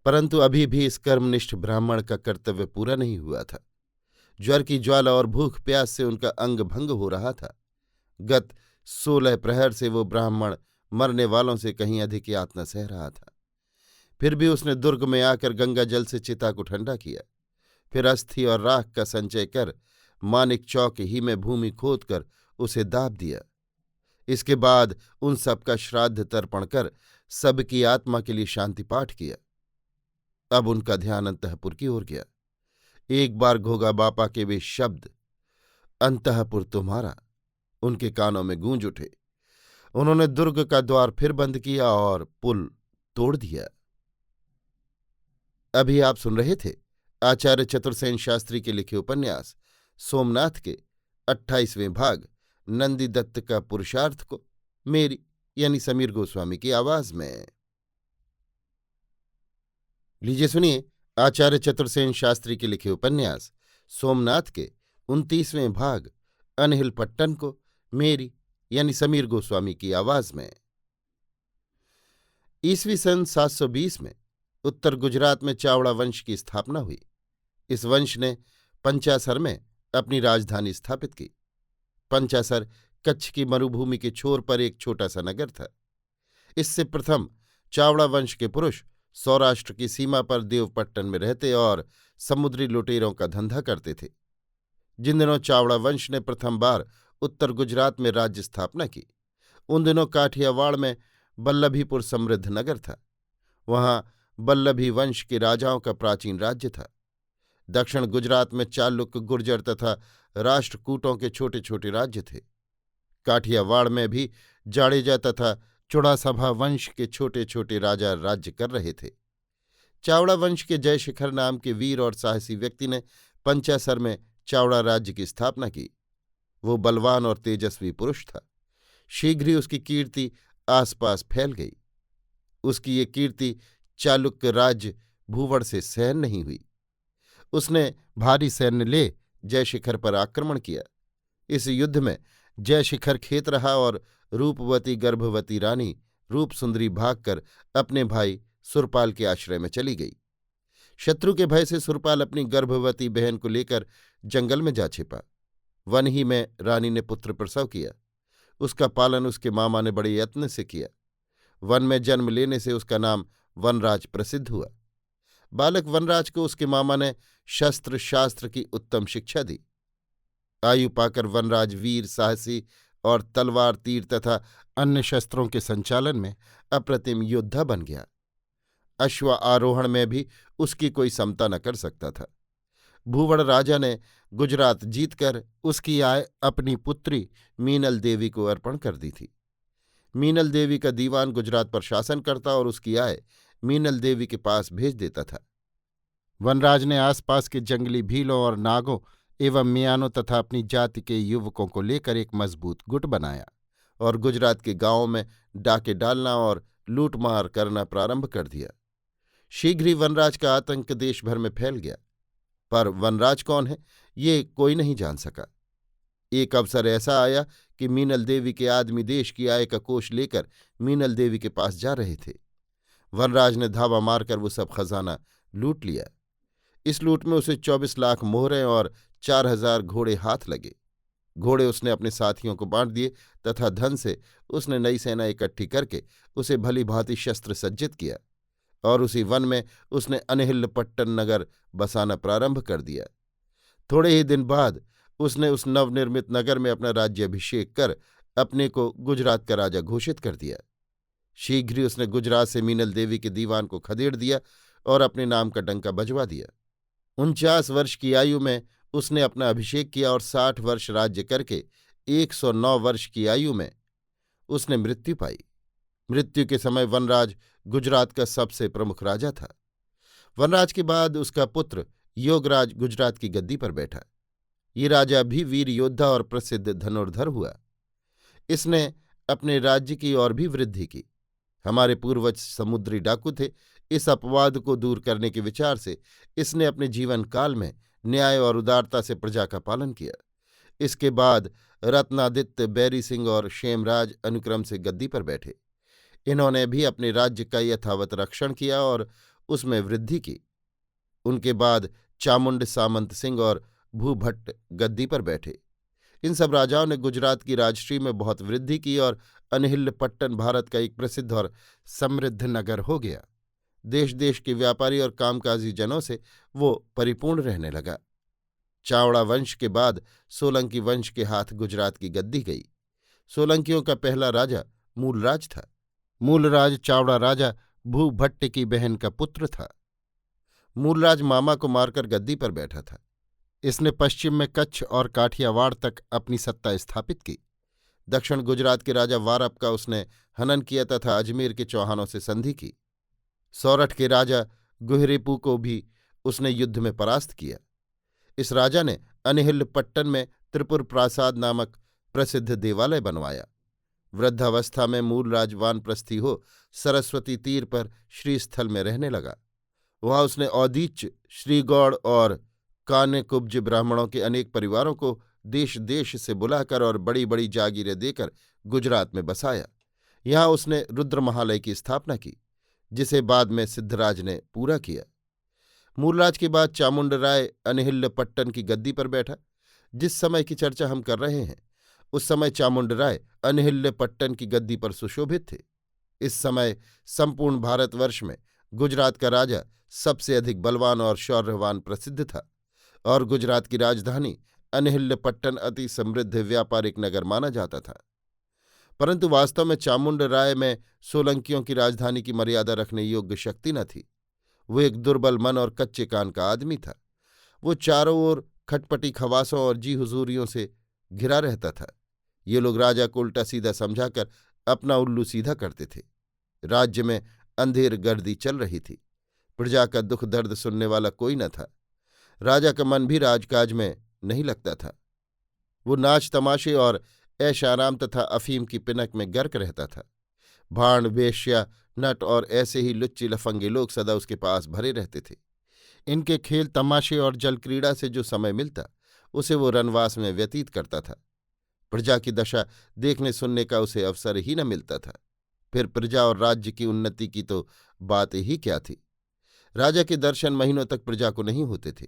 Speaker 1: परंतु अभी भी इस कर्मनिष्ठ ब्राह्मण का कर्तव्य पूरा नहीं हुआ था। ज्वर की ज्वाला और भूख प्यास से उनका अंग भंग हो रहा था। गत 16 प्रहर से वो ब्राह्मण मरने वालों से कहीं अधिक यातना सह रहा था। फिर भी उसने दुर्ग में आकर गंगा जल से चिता को ठंडा किया। फिर अस्थि और राख का संचय कर मानिक चौक ही में भूमि खोदकर उसे दाब दिया। इसके बाद उन सबका श्राद्ध तर्पण कर सबकी आत्मा के लिए शांति पाठ किया। अब उनका ध्यान अंतःपुर की ओर गया। एक बार घोगा बापा के वे शब्द, अंतःपुर तुम्हारा, उनके कानों में गूंज उठे। उन्होंने दुर्ग का द्वार फिर बंद किया और पुल तोड़ दिया। अभी आप सुन रहे थे आचार्य चतुर्सेन शास्त्री के लिखे उपन्यास सोमनाथ के 28वें भाग नंदीदत्त का पुरुषार्थ को मेरी यानी समीर गोस्वामी की आवाज में। लीजिए सुनिए आचार्य चतुर्सेन शास्त्री के लिखे उपन्यास सोमनाथ के 29वें भाग अनहिल पट्टन को मेरी यानी समीर गोस्वामी की आवाज में। ईस्वी सन 720 में उत्तर गुजरात में चावड़ा वंश की स्थापना हुई। इस वंश ने पंचासर में अपनी राजधानी स्थापित की। पंचासर कच्छ की मरुभूमि के छोर पर एक छोटा सा नगर था। इससे प्रथम चावड़ा वंश के पुरुष सौराष्ट्र की सीमा पर देवपट्टन में रहते और समुद्री लुटेरों का धंधा करते थे। जिन दिनों चावड़ा वंश ने प्रथम बार उत्तर गुजरात में राज्य स्थापना की, उन दिनों काठियावाड़ में बल्लभीपुर समृद्ध नगर था। वहां बल्लभी वंश के राजाओं का प्राचीन राज्य था। दक्षिण गुजरात में चालुक्य, गुर्जर तथा राष्ट्रकूटों के छोटे छोटे राज्य थे। काठियावाड़ में भी जाडेजा तथा चुड़ासभा वंश के छोटे छोटे राजा राज्य कर रहे थे। चावड़ा वंश के जयशिखर नाम के वीर और साहसी व्यक्ति ने पंचासर में चावड़ा राज्य की स्थापना की। वो बलवान और तेजस्वी पुरुष था। शीघ्र ही उसकी कीर्ति आसपास फैल गई। उसकी ये कीर्ति चालुक्य राज्य भूवड़ से सहन नहीं हुई। उसने भारी सैन्य ले जयशिखर पर आक्रमण किया। इस युद्ध में जयशिखर खेत रहा और रूपवती गर्भवती रानी रूपसुंदरी भागकर अपने भाई सुरपाल के आश्रय में चली गई। शत्रु के भय से सुरपाल अपनी गर्भवती बहन को लेकर जंगल में जा छिपा। वन ही में रानी ने पुत्र प्रसव किया। उसका पालन उसके मामा ने बड़े यत्न से किया। वन में जन्म लेने से उसका नाम वनराज प्रसिद्ध हुआ। बालक वनराज को उसके मामा ने शस्त्र शास्त्र की उत्तम शिक्षा दी। आयु पाकर वनराज वीर, साहसी और तलवार, तीर तथा अन्य शस्त्रों के संचालन में अप्रतिम योद्धा बन गया। अश्व आरोहण में भी उसकी कोई समता न कर सकता था। भूवड़ राजा ने गुजरात जीतकर उसकी आय अपनी पुत्री मीनल देवी को अर्पण कर दी थी। मीनल देवी का दीवान गुजरात पर शासन करता और उसकी आय मीनल देवी के पास भेज देता था। वनराज ने आसपास के जंगली भीलों और नागों एवं मियानों तथा अपनी जाति के युवकों को लेकर एक मजबूत गुट बनाया और गुजरात के गांवों में डाके डालना और लूटमार करना प्रारंभ कर दिया। शीघ्र ही वनराज का आतंक देश भर में फैल गया, पर वनराज कौन है ये कोई नहीं जान सका। एक अवसर ऐसा आया कि मीनल देवी के आदमी देश की आय का कोष लेकर मीनल देवी के पास जा रहे थे। वनराज ने धावा मारकर वो सब खजाना लूट लिया। इस लूट में उसे 24 लाख मोहरें और 4000 घोड़े हाथ लगे। घोड़े उसने अपने साथियों को बांट दिए तथा धन से उसने नई सेना इकट्ठी करके उसे भली भांति शस्त्र सज्जित किया और उसी वन में उसने अनहिल पट्टन नगर बसाना प्रारंभ कर दिया। थोड़े ही दिन बाद उसने उस नवनिर्मित नगर में अपना राज्याभिषेक कर अपने को गुजरात का राजा घोषित कर दिया। शीघ्र ही उसने गुजरात से मीनल देवी के दीवान को खदेड़ दिया और अपने नाम का डंका बजवा दिया। 49 वर्ष की आयु में उसने अपना अभिषेक किया और 60 वर्ष राज्य करके 109 वर्ष की आयु में उसने मृत्यु पाई। मृत्यु के समय वनराज गुजरात का सबसे प्रमुख राजा था। वनराज के बाद उसका पुत्र योगराज गुजरात की गद्दी पर बैठा। ये राजा भी वीर योद्धा और प्रसिद्ध धनुर्धर हुआ। इसने अपने राज्य की और भी वृद्धि की। हमारे पूर्वज समुद्री डाकू थे। इस अपवाद को दूर करने के विचार से इसने अपने जीवन काल में न्याय और उदारता से प्रजा का पालन किया। इसके बाद रत्नादित्य, बैरी सिंह और क्षेमराज अनुक्रम से गद्दी पर बैठे। इन्होंने भी अपने राज्य का यथावत रक्षण किया और उसमें वृद्धि की। उनके बाद चामुंड, सामंत सिंह और भूभट्ट गद्दी पर बैठे। इन सब राजाओं ने गुजरात की राजश्री में बहुत वृद्धि की और अनहिल पट्टन भारत का एक प्रसिद्ध और समृद्ध नगर हो गया। देश देश के व्यापारी और कामकाजी जनों से वो परिपूर्ण रहने लगा। चावड़ा वंश के बाद सोलंकी वंश के हाथ गुजरात की गद्दी गई। सोलंकियों का पहला राजा मूलराज था। मूलराज चावड़ा राजा भूभट्ट की बहन का पुत्र था। मूलराज मामा को मारकर गद्दी पर बैठा था। इसने पश्चिम में कच्छ और काठियावाड़ तक अपनी सत्ता स्थापित की। दक्षिण गुजरात के राजा वारप का उसने हनन किया तथा अजमेर के चौहानों से संधि की। सौरठ के राजा गुहरेपू को भी उसने युद्ध में परास्त किया। इस राजा ने अनिहिलपट्टन में त्रिपुर प्रासाद नामक प्रसिद्ध देवालय बनवाया। वृद्धावस्था में मूलराज वानप्रस्थी हो सरस्वती तीर पर श्रीस्थल में रहने लगा। वहां उसने औदीच्य, श्रीगौड़ और कान्यकुब्ज ब्राह्मणों के अनेक परिवारों को देश देश से बुलाकर और बड़ी बड़ी जागीरें देकर गुजरात में बसाया। यहाँ उसने रुद्र महालय की स्थापना की, जिसे बाद में सिद्धराज ने पूरा किया। मूलराज के बाद चामुंडराय अनिहिलपट्टन की गद्दी पर बैठा। जिस समय की चर्चा हम कर रहे हैं उस समय चामुंडराय अनिहिलपट्टन की गद्दी पर सुशोभित थे। इस समय संपूर्ण भारतवर्ष में गुजरात का राजा सबसे अधिक बलवान और शौर्यवान प्रसिद्ध था और गुजरात की राजधानी अनिहिलपट्टन अति समृद्ध व्यापारिक नगर माना जाता था। परंतु वास्तव में चामुंडराय में सोलंकियों की राजधानी की मर्यादा रखने योग्य शक्ति न थी। वो एक दुर्बल मन और कच्चे कान का आदमी था। वो चारों ओर खटपटी खवासों और जी हुजूरियों से घिरा रहता था। ये लोग राजा को उल्टा सीधा समझाकर अपना उल्लू सीधा करते थे। राज्य में अंधेर गर्दी चल रही थी। प्रजा का दुख दर्द सुनने वाला कोई न था। राजा का मन भी राजकाज में नहीं लगता था। वो नाच तमाशे और ऐश आराम तथा अफीम की पिनक में गर्क रहता था। भाण, वेश्या, नट और ऐसे ही लुच्ची लफंगे लोग सदा उसके पास भरे रहते थे। इनके खेल तमाशे और जलक्रीड़ा से जो समय मिलता उसे वो रनवास में व्यतीत करता था। प्रजा की दशा देखने सुनने का उसे अवसर ही न मिलता था। फिर प्रजा और राज्य की उन्नति की तो बात ही क्या थी। राजा के दर्शन महीनों तक प्रजा को नहीं होते थे।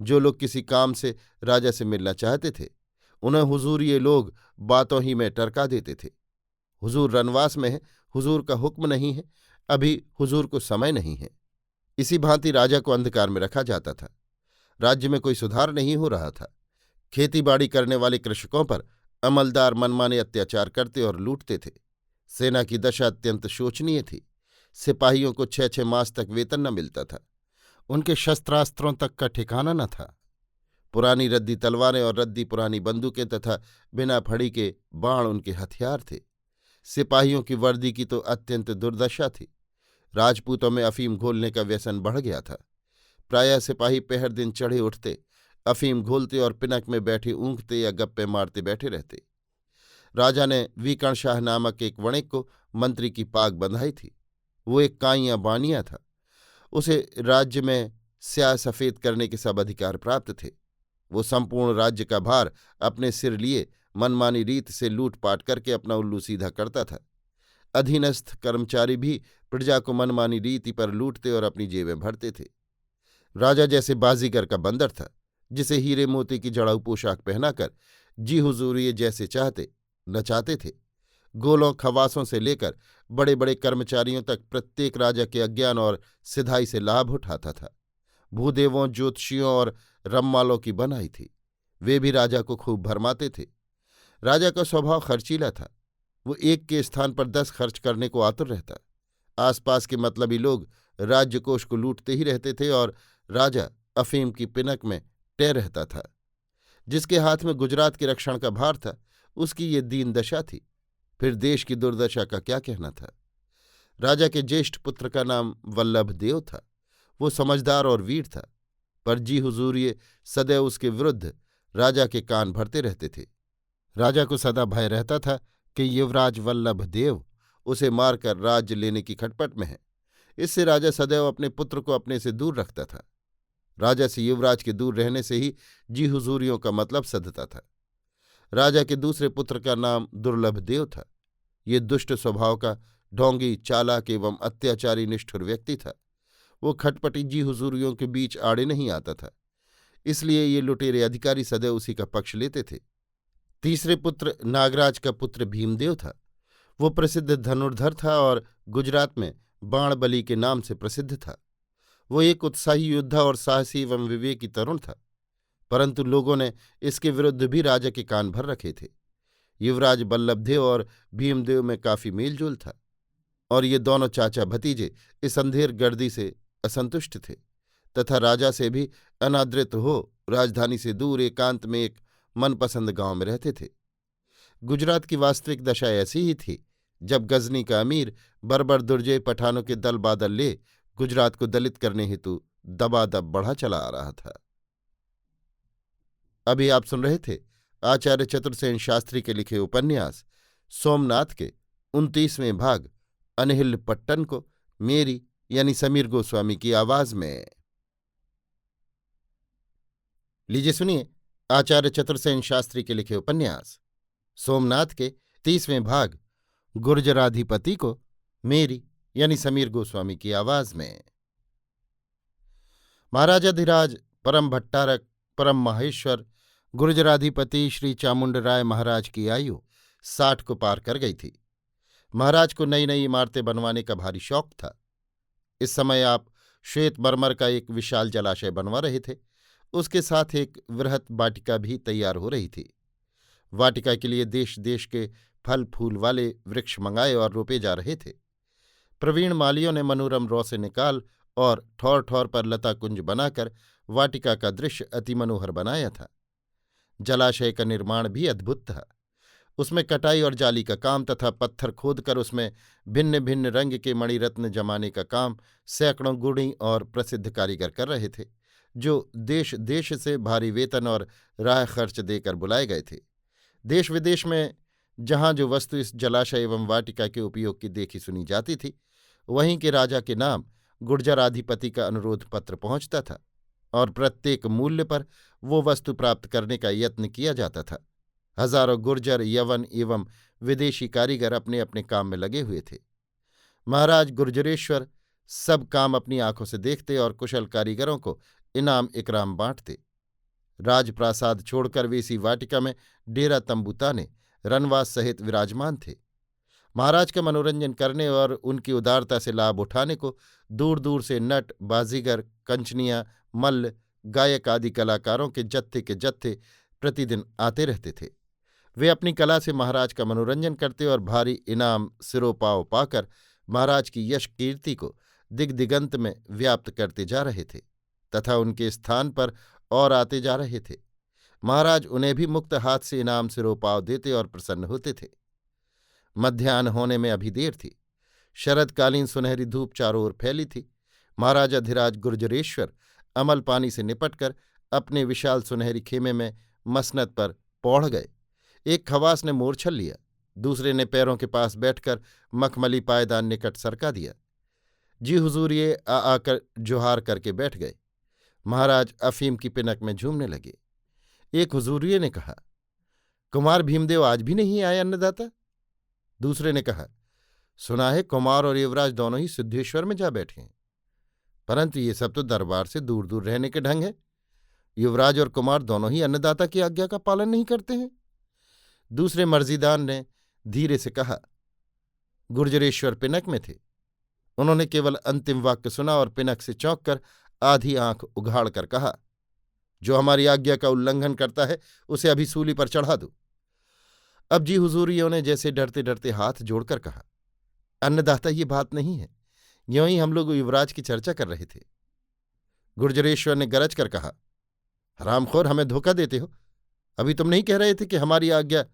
Speaker 1: जो लोग किसी काम से राजा से मिलना चाहते थे उन्हें हुजूर ये लोग बातों ही में टरका देते थे। हुजूर रनवास में है, हुजूर का हुक्म नहीं है, अभी हुजूर को समय नहीं है। इसी भांति राजा को अंधकार में रखा जाता था। राज्य में कोई सुधार नहीं हो रहा था। खेतीबाड़ी करने वाले कृषकों पर अमलदार मनमाने अत्याचार करते और लूटते थे। सेना की दशा अत्यंत शोचनीय थी। सिपाहियों को 6-6 मास तक वेतन न मिलता था। उनके शस्त्रास्त्रों तक का ठिकाना न था। पुरानी रद्दी तलवारें और रद्दी पुरानी बंदूकें तथा बिना फड़ी के बाण उनके हथियार थे। सिपाहियों की वर्दी की तो अत्यंत दुर्दशा थी। राजपूतों में अफीम घोलने का व्यसन बढ़ गया था। प्रायः सिपाही पहर दिन चढ़े उठते, अफीम घोलते और पिनक में बैठे ऊँघते या गप्पे मारते बैठे रहते। राजा ने वीकण शाह नामक एक वणिक को मंत्री की पाग बंधाई थी। वो एक काइयां बानिया था। उसे राज्य में स्याह सफेद करने के सब अधिकार प्राप्त थे। वो संपूर्ण राज्य का भार अपने सिर लिए मनमानी रीत से लूटपाट करके अपना उल्लू सीधा करता था। अधीनस्थ कर्मचारी भी प्रजा को मनमानी रीति पर लूटते और अपनी जेबें भरते थे। राजा जैसे बाजीगर का बंदर था, जिसे हीरे मोती की जड़ाऊ पोशाक पहनाकर जी हुजूर ये जैसे चाहते नचाते थे। गोलों खवासों से लेकर बड़े बड़े कर्मचारियों तक प्रत्येक राजा के अज्ञान और सिधाई से लाभ उठाता था। भूदेवों, ज्योतिषियों और रम्मालों की बनाई थी। वे भी राजा को खूब भरमाते थे। राजा का स्वभाव खर्चीला था। वो एक के स्थान पर 10 खर्च करने को आतुर रहता। आसपास के मतलबी लोग राज्यकोष को लूटते ही रहते थे और राजा अफीम की पिनक में तय रहता था। जिसके हाथ में गुजरात के रक्षण का भार था उसकी ये दीन दशा थी। फिर देश की दुर्दशा का क्या कहना था। राजा के ज्येष्ठ पुत्र का नाम वल्लभदेव था। वो समझदार और वीर था, पर जी हुजूरिये सदैव उसके विरुद्ध राजा के कान भरते रहते थे। राजा को सदा भय रहता था कि युवराज वल्लभदेव उसे मारकर राज्य लेने की खटपट में है। इससे राजा सदैव अपने पुत्र को अपने से दूर रखता था। राजा से युवराज के दूर रहने से ही जी हुजूरियों का मतलब सधता था। राजा के दूसरे पुत्र का नाम दुर्लभदेव था। ये दुष्ट स्वभाव का ढोंगी, चालाक एवं अत्याचारी निष्ठुर व्यक्ति था। वो खटपटी जी हुजूरियों के बीच आड़े नहीं आता था, इसलिए ये लुटेरे अधिकारी सदैव उसी का पक्ष लेते थे। तीसरे पुत्र नागराज का पुत्र भीमदेव था। वो प्रसिद्ध धनुर्धर था और गुजरात में बाणबली के नाम से प्रसिद्ध था। वो एक उत्साही योद्धा और साहसी एवं विवेकी तरुण था, परंतु लोगों ने इसके विरुद्ध भी राजा के कान भर रखे थे। युवराज बल्लभदेव और भीमदेव में काफी मेलजोल था और ये दोनों चाचा भतीजे इस अंधेर गर्दी से असंतुष्ट थे तथा राजा से भी अनादृत हो राजधानी से दूर एकांत में एक मनपसंद गांव में रहते थे। गुजरात की वास्तविक दशा ऐसी ही थी जब गजनी का अमीर बर्बर दुर्जय पठानों के दल बादल ले गुजरात को दलित करने हेतु दबादब बढ़ा चला आ रहा था। अभी आप सुन रहे थे आचार्य चतुर्सेन शास्त्री के लिखे उपन्यास सोमनाथ के 29वें भाग अनहिल पट्टन को मेरी यानी समीर गोस्वामी की आवाज में। लीजिए सुनिए आचार्य चतुर्सेन शास्त्री के लिखे उपन्यास सोमनाथ के 30वें भाग गुर्जराधिपति को मेरी यानी समीर गोस्वामी की आवाज में। महाराजाधिराज परम भट्टारक परम माहेश्वर गुर्जराधिपति श्री चामुंडराय महाराज की आयु 60 को पार कर गई थी। महाराज को नई नई इमारतें बनवाने का भारी शौक था। इस समय आप श्वेत मरमर का एक विशाल जलाशय बनवा रहे थे। उसके साथ एक वृहत वाटिका भी तैयार हो रही थी। वाटिका के लिए देश देश के फल फूल वाले वृक्ष मंगाए और रोपे जा रहे थे। प्रवीण मालियों ने मनोरम रौसे निकाल और ठौर ठौर पर लता कुंज बनाकर वाटिका का दृश्य अति मनोहर बनाया था। जलाशय का निर्माण भी अद्भुत था। उसमें कटाई और जाली का काम तथा पत्थर खोदकर उसमें भिन्न भिन्न रंग के मणिरत्न जमाने का काम सैकड़ों गुणी और प्रसिद्ध कारीगर कर रहे थे, जो देश देश से भारी वेतन और राह खर्च देकर बुलाए गए थे। देश विदेश में जहाँ जो वस्तु इस जलाशय एवं वाटिका के उपयोग की देखी सुनी जाती थी, वहीं के राजा के नाम गुर्जराधिपति का अनुरोध पत्र पहुंचता था और प्रत्येक मूल्य पर वो वस्तु प्राप्त करने का यत्न किया जाता था। हजारों गुर्जर यवन एवं विदेशी कारीगर अपने अपने काम में लगे हुए थे। महाराज गुर्जरेश्वर सब काम अपनी आंखों से देखते और कुशल कारीगरों को इनाम इकराम बांटते। राजप्रासाद छोड़कर वे इसी वाटिका में डेरा तंबू ताने रनवास सहित विराजमान थे। महाराज का मनोरंजन करने और उनकी उदारता से लाभ उठाने को दूर दूर से नट बाजीगर कंचनियां मल्ल गायक आदि कलाकारों के जत्थे प्रतिदिन आते रहते थे। वे अपनी कला से महाराज का मनोरंजन करते और भारी इनाम सिरोपाव पाकर महाराज की यश कीर्ति को दिग्दिगंत में व्याप्त करते जा रहे थे तथा उनके स्थान पर और आते जा रहे थे। महाराज उन्हें भी मुक्त हाथ से इनाम सिरोपाव देते और प्रसन्न होते थे। मध्याह्न होने में अभी देर थी। शरदकालीन सुनहरी धूप चारों ओर फैली थी। महाराजाधिराज गुर्जरेश्वर अमल पानी से निपटकर अपने विशाल सुनहरी खेमे में मसनद पर पौढ़ गए। एक खवास ने मोरछल लिया, दूसरे ने पैरों के पास बैठकर मखमली पायदान निकट सरका दिया। जी हुजूर ये आकर जोहार करके बैठ गए। महाराज अफीम की पिनक में झूमने लगे। एक हुजूरिये ने कहा, कुमार भीमदेव आज भी नहीं आए अन्नदाता? दूसरे ने कहा, सुना है कुमार और युवराज दोनों ही सिद्धेश्वर में जा बैठे हैं, परंतु ये सब तो दरबार से दूर दूर रहने के ढंग है। युवराज और कुमार दोनों ही अन्नदाता की आज्ञा का पालन नहीं करते हैं। दूसरे मर्जीदान ने धीरे से कहा, गुर्जरेश्वर पिनक में थे। उन्होंने केवल अंतिम वाक्य सुना और पिनक से चौंक कर आधी आंख उघाड़ कर कहा, जो हमारी आज्ञा का उल्लंघन करता है उसे अभी सूली पर चढ़ा दो। अब जी हुजूरियों ने जैसे डरते डरते हाथ जोड़कर कहा, अन्नदाता ये बात नहीं है, यों ही हम लोग युवराज की चर्चा कर रहे थे। गुर्जरेश्वर ने गरज कर कहा, हरामखोर, हमें धोखा देते हो। अभी तुम नहीं कह रहे थे कि हमारी आज्ञा।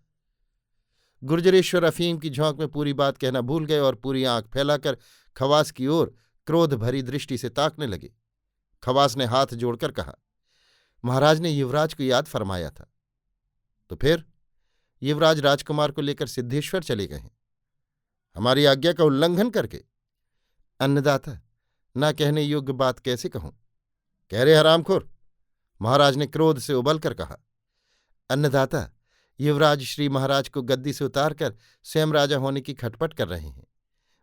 Speaker 1: गुर्जरेश्वर अफीम की झोंक में पूरी बात कहना भूल गए और पूरी आंख फैलाकर खवास की ओर क्रोध भरी दृष्टि से ताकने लगे। खवास ने हाथ जोड़कर कहा, महाराज ने युवराज को याद फरमाया था। तो फिर? युवराज राजकुमार को लेकर सिद्धेश्वर चले गए हैं, हमारी आज्ञा का उल्लंघन करके। अन्नदाता, ना कहने योग्य बात कैसे कहूं? कह रहे हरामखोर, महाराज ने क्रोध से उबलकर कहा। अन्नदाता, युवराज श्री महाराज को गद्दी से उतारकर स्वयं राजा होने की खटपट कर रहे हैं।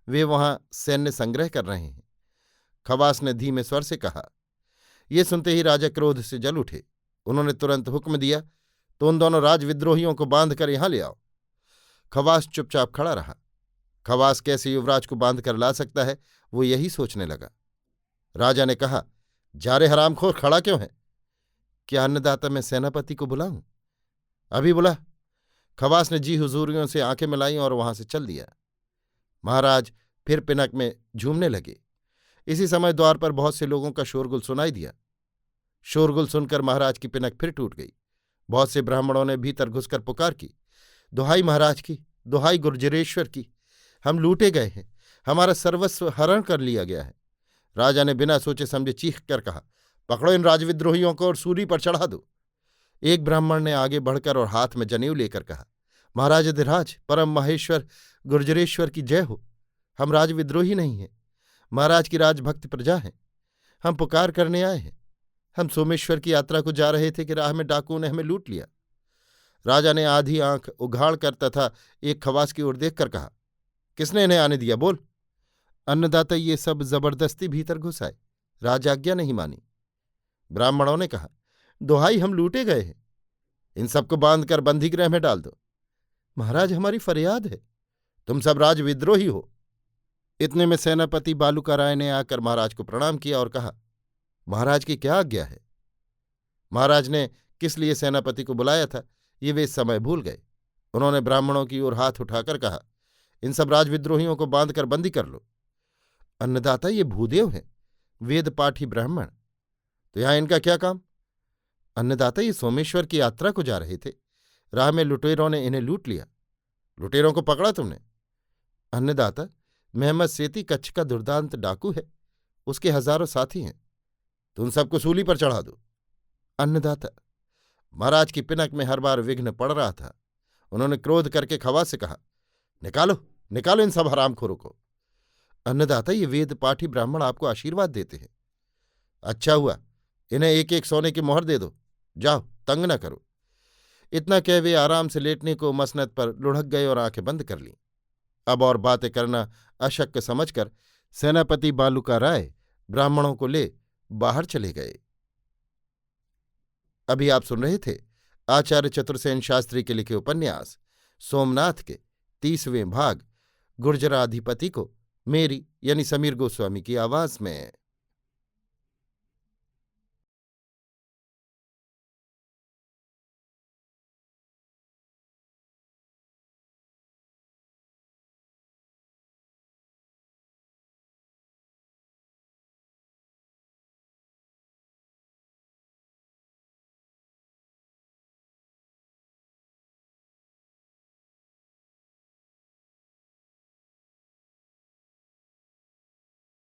Speaker 1: वे वहां सैन्य संग्रह कर रहे हैं। खवास ने धीमे स्वर से कहा। ये सुनते ही राजा क्रोध से जल उठे। उन्होंने तुरंत हुक्म दिया, तो उन दोनों राजविद्रोहियों को बांधकर यहां ले आओ। खवास चुपचाप खड़ा रहा। खवास कैसे युवराज को बांध कर ला सकता है, वो यही सोचने लगा। राजा ने कहा, जा रे हरामखोर, खड़ा क्यों है? क्या अन्नदाता मैं सेनापति को बुलाऊं? अभी बुला। खवास ने जी हुजूरियों से आंखें मिलाई और वहां से चल दिया। महाराज फिर पिनक में झूमने लगे। इसी समय द्वार पर बहुत से लोगों का शोरगुल सुनाई दिया। शोरगुल सुनकर महाराज की पिनक फिर टूट गई। बहुत से ब्राह्मणों ने भीतर घुसकर पुकार की, दुहाई महाराज की, दुहाई गुर्जरेश्वर की, हम लूटे गए हैं, हमारा सर्वस्व हरण कर लिया गया है। राजा ने बिना सोचे समझे चीख कर कहा, पकड़ो इन राजविद्रोहियों को और सूली पर चढ़ा दो। एक ब्राह्मण ने आगे बढ़कर और हाथ में जनेऊ लेकर कहा, महाराज अधिराज, परम महेश्वर गुर्जरेश्वर की जय हो। हम राजविद्रोही नहीं हैं, महाराज की राजभक्त प्रजा हैं। हम पुकार करने आए हैं। हम सोमेश्वर की यात्रा को जा रहे थे कि राह में डाकुओं ने हमें लूट लिया। राजा ने आधी आंख उघाड़ कर तथा एक खवास की ओर देखकर कहा, किसने इन्हें आने दिया, बोल। अन्नदाता ये सब जबरदस्ती भीतर घुस आए, राजाज्ञा नहीं मानी। ब्राह्मणों ने कहा, दुहाई, हम लूटे गए हैं, इन सबको बांधकर बंदीगृह में डाल दो। महाराज, हमारी फरियाद है, तुम सब राजविद्रोही हो। इतने में सेनापति बालूका राय ने आकर महाराज को प्रणाम किया और कहा, महाराज की क्या आज्ञा है। महाराज ने किस लिए सेनापति को बुलाया था ये वे इस समय भूल गए। उन्होंने ब्राह्मणों की ओर हाथ उठाकर कहा, इन सब राजविद्रोहियों को बांधकर बंदी कर लो। अन्नदाता, ये भूदेव हैं, वेद पाठी ब्राह्मण, तो यहां इनका क्या काम। अन्नदाता, ये सोमेश्वर की यात्रा को जा रहे थे, राह में लुटेरों ने इन्हें लूट लिया। लुटेरों को पकड़ा तुमने। अन्नदाता, महमद सेती कच्छ का दुर्दांत डाकू है, उसके हजारों साथी हैं, तो उन सबको सूली पर चढ़ा दो। अन्नदाता, महाराज की पिनक में हर बार विघ्न पड़ रहा था। उन्होंने क्रोध करके खवास से कहा, निकालो निकालो इन सब हरामखोरों को। अन्नदाता, ये वेद पाठी ब्राह्मण आपको आशीर्वाद देते हैं। अच्छा हुआ, इन्हें एक एक सोने की मोहर दे दो, जाओ, तंग न करो। इतना कह वे आराम से लेटने को मसनद पर लुढ़क गए और आंखें बंद कर लीं। अब और बातें करना अशक्य समझकर सेनापति बालूका राय ब्राह्मणों को ले बाहर चले गए। अभी आप सुन रहे थे आचार्य चतुर्सेन शास्त्री के लिखे उपन्यास सोमनाथ के 30वें भाग गुर्जराधिपति को मेरी यानी समीर गोस्वामी की आवाज में।